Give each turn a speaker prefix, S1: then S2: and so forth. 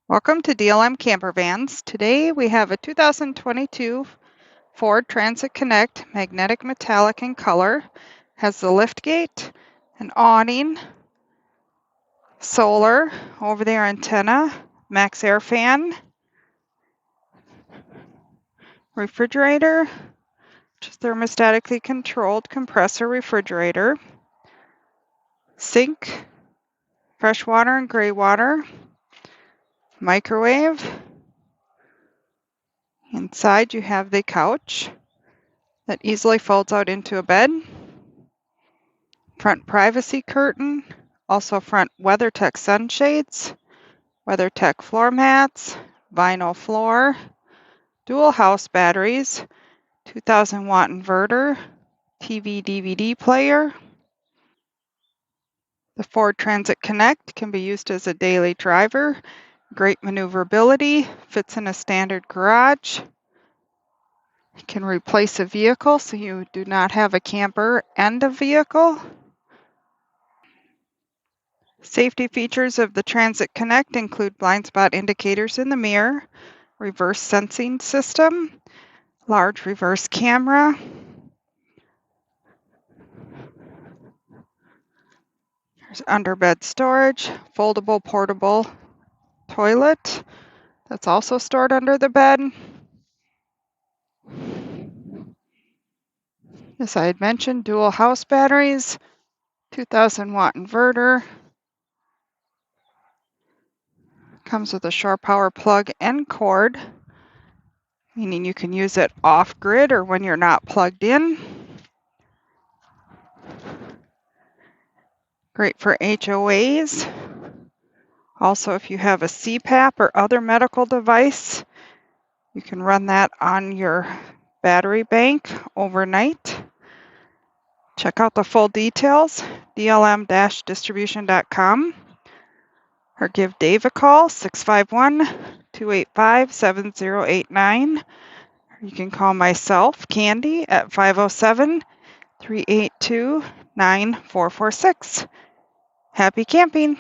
S1: Welcome to DLM Campervans. Today we have a 2022 Ford Transit Connect magnetic metallic in color. Has the lift gate, an awning, solar, over there antenna, max air fan, refrigerator, which is thermostatically controlled compressor refrigerator, sink, fresh water and gray water, microwave. Inside you have the couch that easily folds out into a bed. Front privacy curtain, also front WeatherTech sunshades, WeatherTech floor mats, vinyl floor, dual house batteries, 2000 watt inverter, TV DVD player. The Ford Transit Connect can be used as a daily driver, great maneuverability, fits in a standard garage. It can replace a vehicle so you do not have a camper and a vehicle. Safety features of the Transit Connect include blind spot indicators in the mirror, reverse sensing system, large reverse camera, there's underbed storage, foldable portable toilet that's also stored under the bed. As I had mentioned, dual house batteries, 2000 watt inverter, comes with a shore power plug and cord, meaning you can use it off grid or when you're not plugged in. Great for HOAs. Also, if you have a CPAP or other medical device, you can run that on your battery bank overnight. Check out the full details, DLM-Distribution.com, or give Dave a call, 651-285-7089. You can call myself, Candy, at 507-382-9446. Happy camping!